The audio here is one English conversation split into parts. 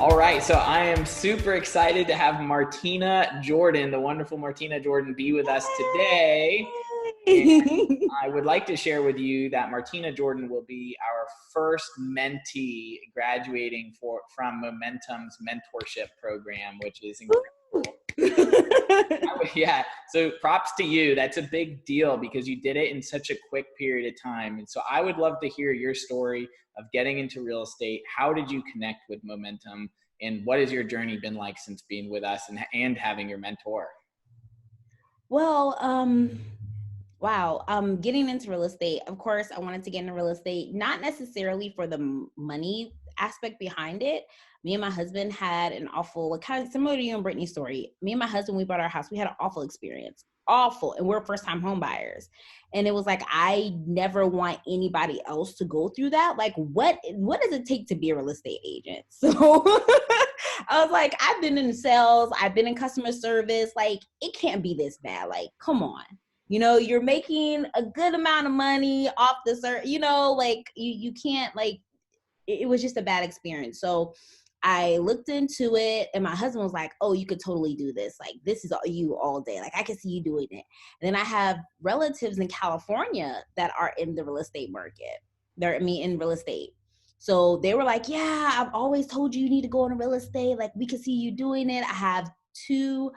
All right, so I am super excited to have Martina Jordan, the wonderful Martina Jordan, be with us today. And I would like to share with you that Martina Jordan will be our first mentee graduating from Momentum's Mentorship Program, which is incredible. Yeah, so props to you. That's a big deal because you did it in such a quick period of time. And so I would love to hear your story of getting into real estate. How did you connect with Momentum? And what has your journey been like since being with us and having your mentor? Well, wow. Getting into real estate. Of course, I wanted to get into real estate, not necessarily for the money aspect behind it. Me and my husband had an awful, kind of similar to you and Brittany's story. Me and my husband, we bought our house. We had an awful experience, awful, and we're first-time home buyers. And it was like, I never want anybody else to go through that. Like, what does it take to be a real estate agent? So I was like, I've been in sales, I've been in customer service. Like, it can't be this bad. Like, come on. You're making a good amount of money off the like you can't, like, it was just a bad experience. So I looked into it and my husband was like, oh, you could totally do this. Like, this is you all day. Like, I can see you doing it. And then I have relatives in California that are in the real estate market. In real estate. So they were like, yeah, I've always told you need to go into real estate. Like, we can see you doing it. I have two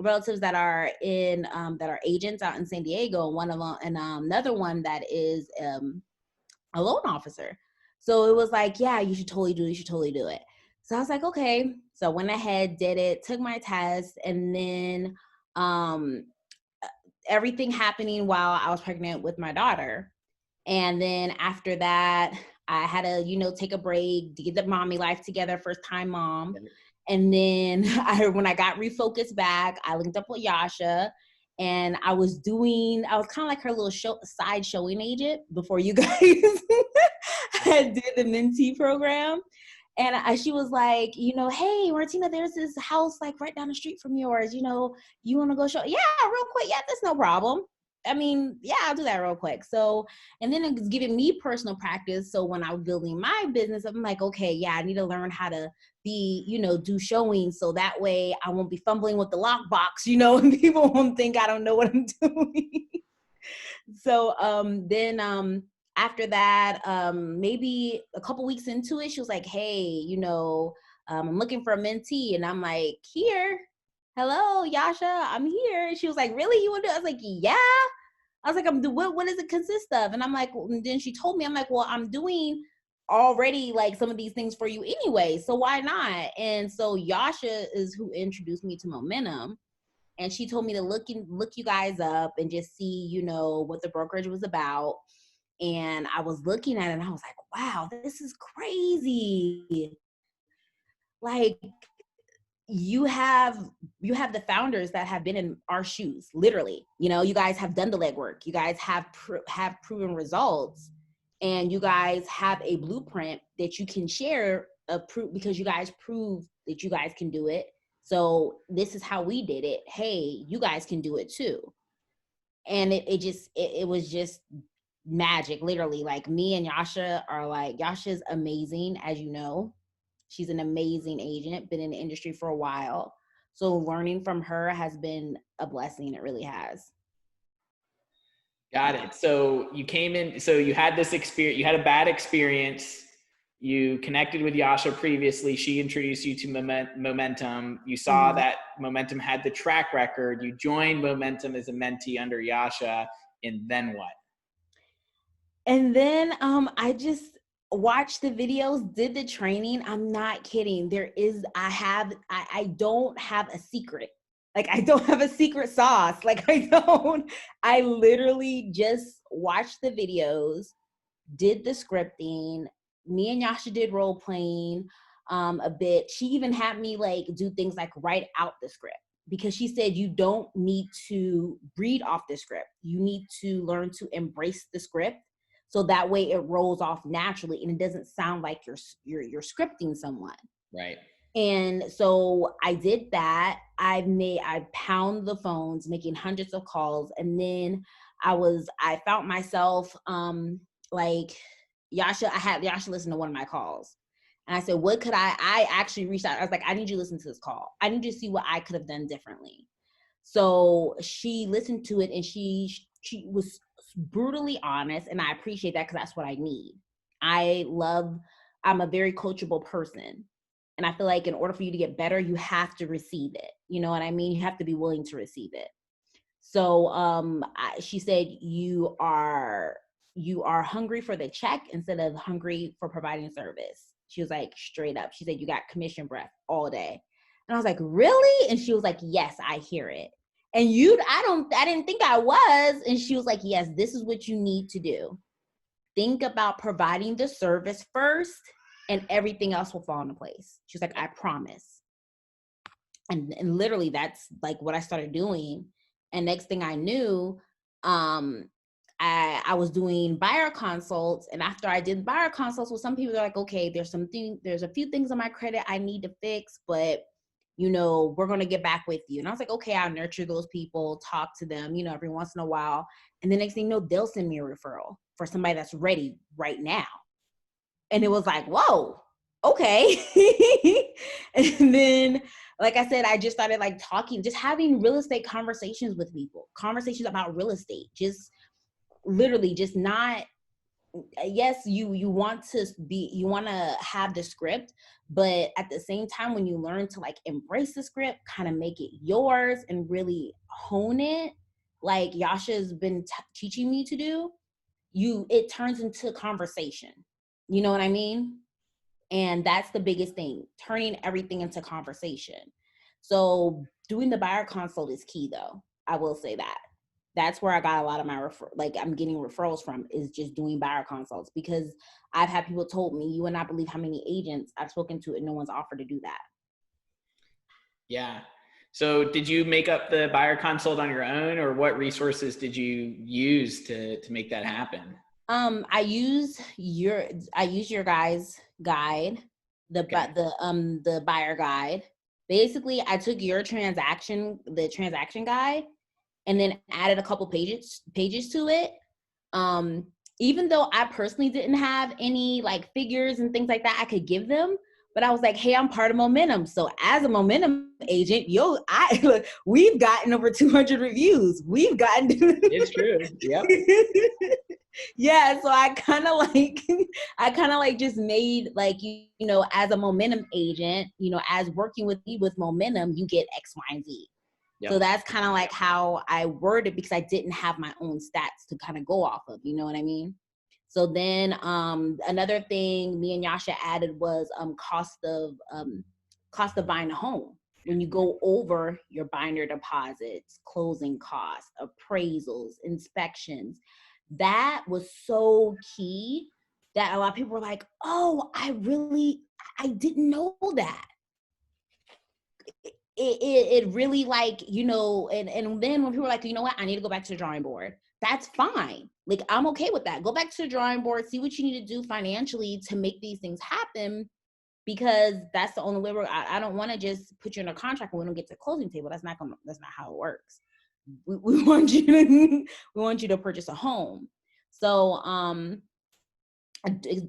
relatives that are agents out in San Diego, one of them, and another one that is a loan officer. So it was like, yeah, you should totally do it. You should totally do it. So I was like, okay. So I went ahead, did it, took my test, and then everything happening while I was pregnant with my daughter. And then after that, I had to, take a break to get the mommy life together, first time mom. And then when I got refocused back, I linked up with Yasha, and I was kind of like her little side showing agent before you guys did the mentee program. And she was like, hey, Martina, there's this house like right down the street from yours. You want to go show? Yeah, real quick. Yeah, that's no problem. I mean, yeah, I'll do that real quick. So, and then it was giving me personal practice. So when I was building my business, I'm like, okay, yeah, I need to learn how to do showings. So that way I won't be fumbling with the lockbox, and people won't think I don't know what I'm doing. So then after that, maybe a couple weeks into it, she was like, hey, I'm looking for a mentee. And I'm like, here. Hello, Yasha, I'm here. And she was like, really? You want to do it? I was like, yeah. I was like, what does it consist of? And I'm like, and then she told me, I'm like, well, I'm doing already like some of these things for you anyway. So why not? And so Yasha is who introduced me to Momentum. And she told me to look you guys up and just see, what the brokerage was about. And I was looking at it and I was like, wow, this is crazy. Like, you have the founders that have been in our shoes, literally. You guys have done the legwork. You guys have proven results, and you guys have a blueprint that you can share because you guys prove that you guys can do it. So this is how we did it. Hey, you guys can do it too. And it was just magic, literally. Like, me and Yasha are like, Yasha's amazing, as you know. She's an amazing agent, been in the industry for a while. So learning from her has been a blessing. It really has. Got it. So you came in, so you had this experience, you had a bad experience. You connected with Yasha previously. She introduced you to Momentum. You saw that Momentum had the track record. You joined Momentum as a mentee under Yasha. And then what? And then I just watched the videos, did the training. I'm not kidding. I don't have a secret. Like, I don't have a secret sauce. Like, I literally just watched the videos, did the scripting. Me and Yasha did role playing a bit. She even had me like do things like write out the script, because she said you don't need to read off the script. You need to learn to embrace the script. So that way it rolls off naturally and it doesn't sound like you're scripting someone. Right. And so I did that. I pound the phones, making hundreds of calls. And then I found myself like I had Yasha listen to one of my calls. And I said, what could I actually reached out. I was like, I need you to listen to this call. I need you to see what I could have done differently. So she listened to it and she was brutally honest. And I appreciate that because that's what I need. I'm a very coachable person. And I feel like in order for you to get better, you have to receive it. You know what I mean? You have to be willing to receive it. So she said, you are hungry for the check instead of hungry for providing service. She was like, straight up. She said, you got commission breath all day. And I was like, really? And she was like, yes, I hear it. And I didn't think I was. And she was like, yes, this is what you need to do. Think about providing the service first and everything else will fall into place. She was like, I promise. And literally that's like what I started doing. And next thing I knew, I was doing buyer consults. And after I did buyer consults, well, some people are like, okay, there's a few things on my credit I need to fix, but we're going to get back with you. And I was like, okay, I'll nurture those people, talk to them, every once in a while. And the next thing you know, they'll send me a referral for somebody that's ready right now. And it was like, whoa, okay. And then, like I said, I just started like talking, just having real estate conversations with people, conversations about real estate, just literally just not, yes, you want to have the script, but at the same time, when you learn to like embrace the script, kind of make it yours and really hone it, like Yasha's been teaching me to do, it turns into conversation. You know what I mean? And that's the biggest thing, turning everything into conversation. So doing the buyer consult is key though. I will say that. That's where I got a lot of my I'm getting referrals from, is just doing buyer consults, because I've had people told me, you would not believe how many agents I've spoken to and no one's offered to do that. Yeah. So did you make up the buyer consult on your own, or what resources did you use to make that happen? I use your guys' guide, the buyer guide. Basically, I took the transaction guide, and then added a couple pages to it. Even though I personally didn't have any like figures and things like that I could give them, but I was like, hey, I'm part of Momentum. So as a Momentum agent, we've gotten over 200 reviews. We've gotten. It's true. Yep. Yeah. So I kind of like just made like, as a Momentum agent, as working with Momentum, you get X, Y, and Z. Yep. So that's kind of like how I worded, because I didn't have my own stats to kind of go off of, you know what I mean? So then another thing me and Yasha added was cost of buying a home. When you go over your binder deposits, closing costs, appraisals, inspections, that was so key that a lot of people were like, oh, I didn't know that. It really like, and then when people are like, you know what, I need to go back to the drawing board, that's fine. Like, I'm okay with that. Go back to the drawing board, see what you need to do financially to make these things happen, because that's the only way I don't want to just put you in a contract when we don't get to the closing table. That's not how it works. We want you to purchase a home. So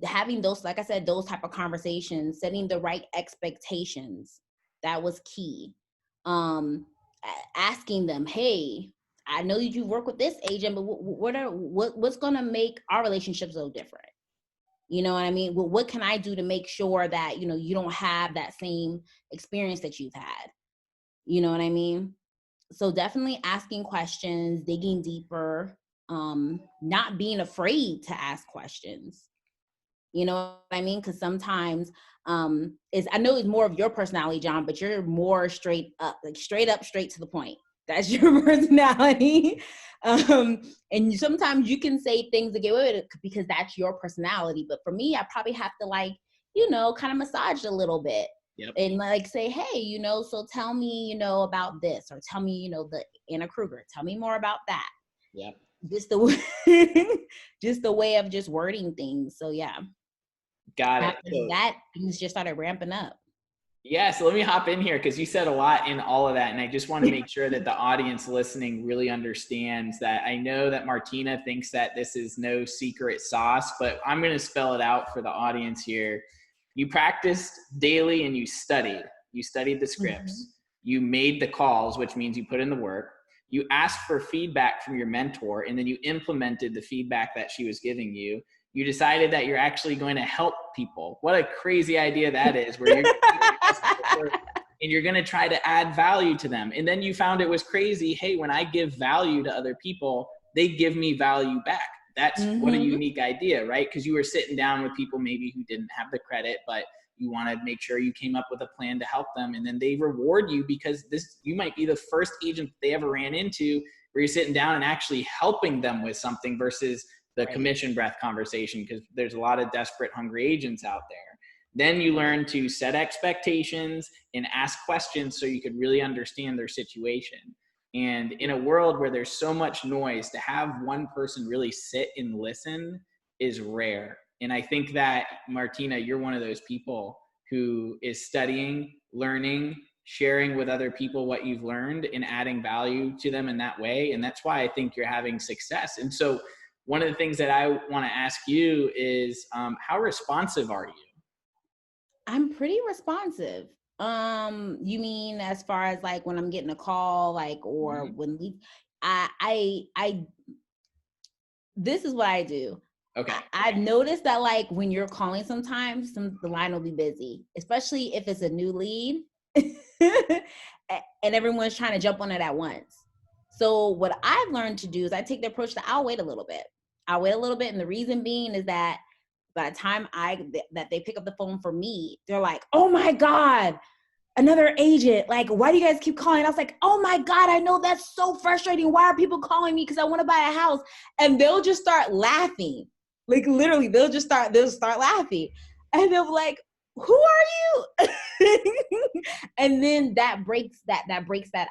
having those, like I said, those type of conversations, setting the right expectations, that was key. Asking them, hey, I know that you work with this agent, but what's going to make our relationship so different? You know what I mean? Well, what can I do to make sure that, you don't have that same experience that you've had? You know what I mean? So definitely asking questions, digging deeper, not being afraid to ask questions. You know what I mean? Because sometimes I know it's more of your personality, John, but you're more straight up, straight to the point. That's your personality. And sometimes you can say things to get away with it because that's your personality. But for me, I probably have to kind of massage it a little bit. Yep. And like say, hey, so tell me, about this, or tell me, the Anna Kruger, tell me more about that. Yep. Just the way of just wording things. So yeah. Got it. After that, things just started ramping up. Yeah, so let me hop in here, because you said a lot in all of that, and I just want to make sure that the audience listening really understands that. I know that Martina thinks that this is no secret sauce, but I'm going to spell it out for the audience here. You practiced daily and you studied. You studied the scripts. You made the calls, which means you put in the work. You asked for feedback from your mentor, and then you implemented the feedback that she was giving you. You decided that you're actually going to help people. What a crazy idea that is, where you're going to take your customer first and you're going to try to add value to them. And then you found it was crazy. Hey, when I give value to other people, they give me value back. That's what a unique idea, right? Because you were sitting down with people maybe who didn't have the credit, but you want to make sure you came up with a plan to help them. And then they reward you because you might be the first agent they ever ran into where you're sitting down and actually helping them with something versus the commission breath conversation, because there's a lot of desperate, hungry agents out there. Then you learn to set expectations and ask questions so you could really understand their situation. And in a world where there's so much noise, to have one person really sit and listen is rare. And I think that, Martina, you're one of those people who is studying, learning, sharing with other people what you've learned and adding value to them in that way. And that's why I think you're having success. And so one of the things that I want to ask you is, how responsive are you? I'm pretty responsive. You mean as far as like when I'm getting a call, like, or when this is what I do. Okay. I've noticed that like when you're calling sometimes the line will be busy, especially if it's a new lead and everyone's trying to jump on it at once. So what I've learned to do is I take the approach that I'll wait a little bit. And the reason being is that by the time that they pick up the phone for me, they're like, oh my God, another agent. Like, why do you guys keep calling? I was like, oh my God, I know that's so frustrating. Why are people calling me? Because I want to buy a house. And they'll just start laughing. Like literally, they'll start laughing. And they'll be like, who are you? And then that breaks that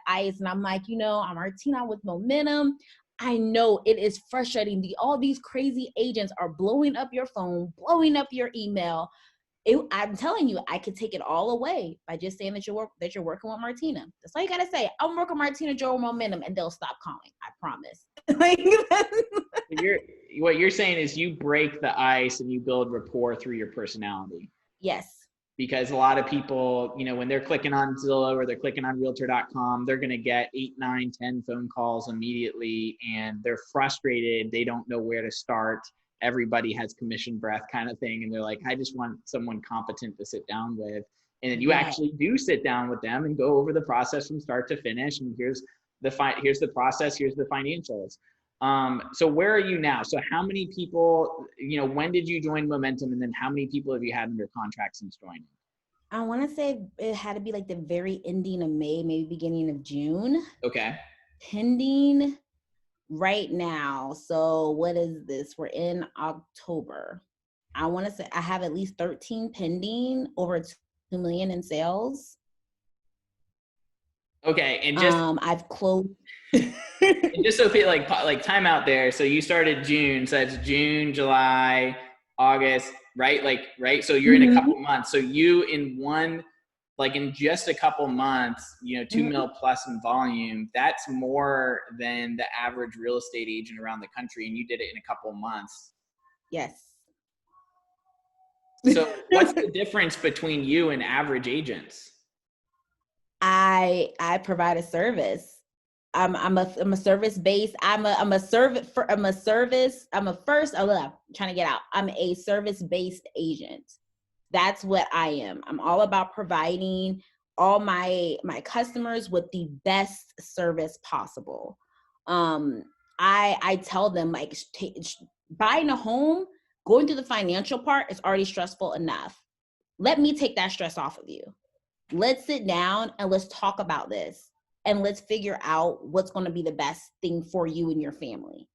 ice. And I'm like, I'm Martina with Momentum. I know it is frustrating. All these crazy agents are blowing up your phone, blowing up your email. I'm telling you, I could take it all away by just saying that you're working with Martina. That's all you gotta say. I'm working Martina Jordan Momentum, and they'll stop calling. I promise. What you're saying is you break the ice and you build rapport through your personality. Yes. Because a lot of people, when they're clicking on Zillow or they're clicking on realtor.com, they're going to get 8, 9, 10 phone calls immediately, and they're frustrated. They don't know where to start. Everybody has commission breath kind of thing. And they're like, I just want someone competent to sit down with. And then you actually do sit down with them and go over the process from start to finish. And here's the process, here's the financials. So where are you now? So how many people, when did you join Momentum? And then how many people have you had under contract since joining? I want to say it had to be like the very ending of May, maybe beginning of June. Okay. Pending right now. So what is this? We're in October. I want to say I have at least 13 pending, over 2 million in sales. Okay. And just, I've closed. And just so people like time out there. So you started June, so that's June, July, August, right? Right. So you're in a couple months. So you in just a couple months, 2 mil plus in volume, that's more than the average real estate agent around the country. And you did it in a couple months. Yes. So what's the difference between you and average agents? I provide a service. I'm a service based. I'm a service based agent. That's what I am. I'm all about providing all my customers with the best service possible. I tell them like buying a home, going through the financial part is already stressful enough. Let me take that stress off of you. Let's sit down and let's talk about this. And let's figure out what's going to be the best thing for you and your family.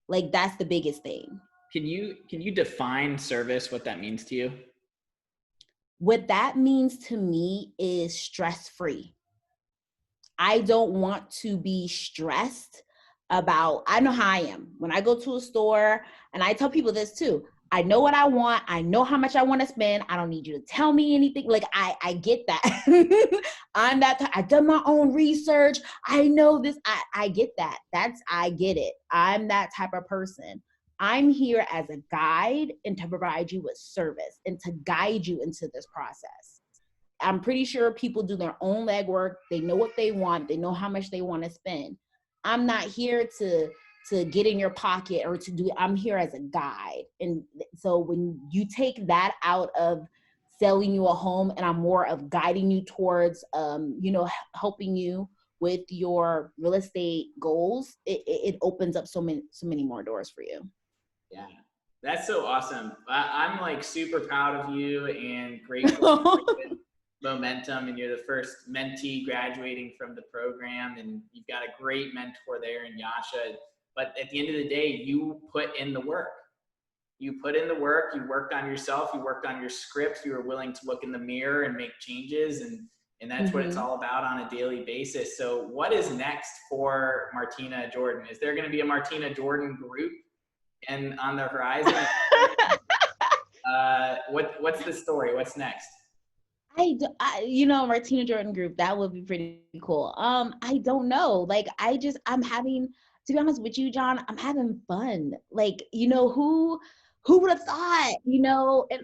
Like that's the biggest thing. Can you define service, what that means to you? What that means to me is stress-free. I don't want to be stressed about, I know how I am. When I go to a store, and I tell people this too, I know what I want. I know how much I want to spend. I don't need you to tell me anything. Like I get that. I've done my own research. I know this. I get that. I get it. I'm that type of person. I'm here as a guide and to provide you with service and to guide you into this process. I'm pretty sure people do their own legwork. They know what they want. They know how much they want to spend. I'm not here to get in your pocket or to do, I'm here as a guide. And so when you take that out of selling you a home and I'm more of guiding you towards, helping you with your real estate goals, it opens up so many more doors for you. Yeah, that's so awesome. I'm like super proud of you and grateful with Momentum, and you're the first mentee graduating from the program, and you've got a great mentor there in Yasha. But at the end of the day, you put in the work. You put in the work, you worked on yourself, you worked on your script, you were willing to look in the mirror and make changes, and that's what it's all about on a daily basis. So what is next for Martina Jordan? Is there going to be a Martina Jordan group and on the horizon? What's the story? What's next? Martina Jordan group, that would be pretty cool. I don't know. Like, I'm having, to be honest with you, John, I'm having fun. Like, who would have thought, and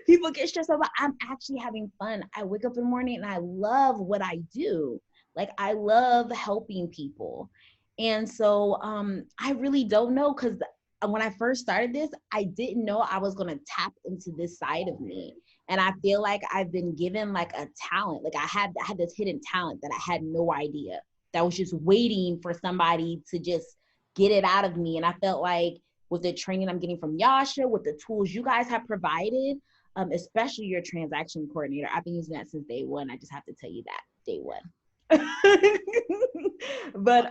people get stressed out, but I'm actually having fun. I wake up in the morning and I love what I do. Like, I love helping people. And so, I really don't know, because when I first started this, I didn't know I was going to tap into this side of me. And I feel like I've been given like a talent. Like I had this hidden talent that I had no idea, that was just waiting for somebody to just get it out of me. And I felt like with the training I'm getting from Yasha, with the tools you guys have provided, especially your transaction coordinator, I've been using that since day one. I just have to tell you that, day one. But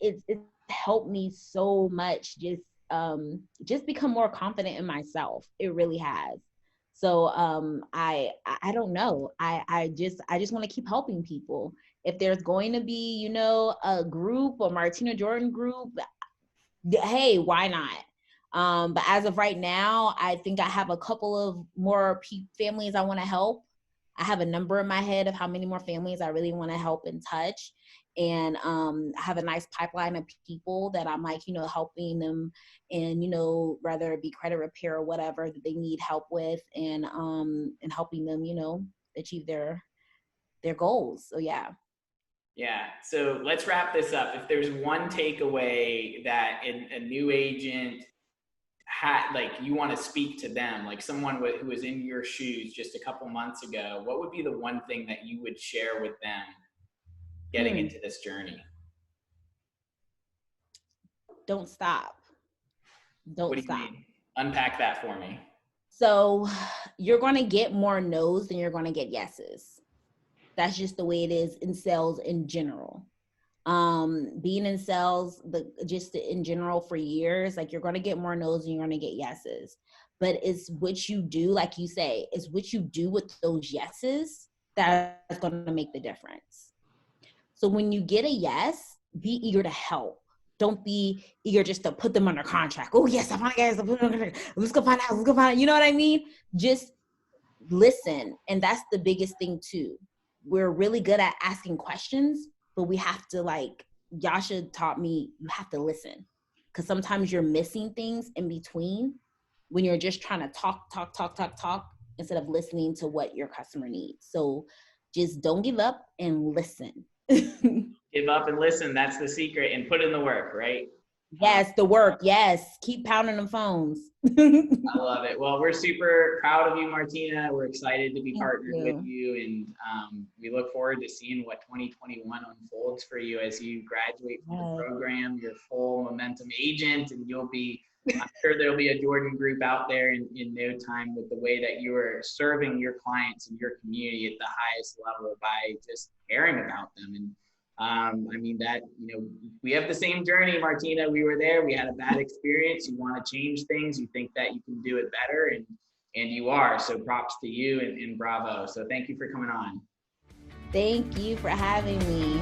it's helped me so much, just become more confident in myself. It really has. So I don't know. I just want to keep helping people. If there's going to be, a group, a Martina Jordan group, hey, why not? But as of right now, I think I have a couple of more families I want to help. I have a number in my head of how many more families I really want to help and touch. And I have a nice pipeline of people that I'm like, helping them, and, whether it be credit repair or whatever that they need help with, and helping them, achieve their goals. So yeah. Yeah. So let's wrap this up. If there's one takeaway that a new agent had, like, you want to speak to them, like someone who was in your shoes just a couple months ago, what would be the one thing that you would share with them getting into this journey? Don't stop. Don't stop. You mean? Unpack that for me. So you're going to get more no's than you're going to get yeses. That's just the way it is in sales in general. Being in sales, just in general for years, like, you're going to get more no's than you're going to get yeses. But it's what you do, like you say, it's what you do with those yeses that's going to make the difference. So when you get a yes, be eager to help. Don't be eager just to put them under contract. Oh, yes, I found a guys. Let's go find out. You know what I mean? Just listen. And that's the biggest thing too. We're really good at asking questions, but we have to, like Yasha taught me, you have to listen. Because sometimes you're missing things in between when you're just trying to talk instead of listening to what your customer needs. So just don't give up and listen. Give up and listen. That's the secret. And put in the work, right? Yes, the work. Yes. Keep pounding the phones. I love it. Well, we're super proud of you, Martina. We're excited to be partnered with you. And we look forward to seeing what 2021 unfolds for you as you graduate from the program. You're full Momentum agent, and I'm sure there'll be a Jordan group out there in no time, with the way that you are serving your clients and your community at the highest level by just caring about them. And we have the same journey, Martina. We were there. We had a bad experience. You want to change things. You think that you can do it better, and you are. So props to you and bravo. So thank you for coming on. Thank you for having me.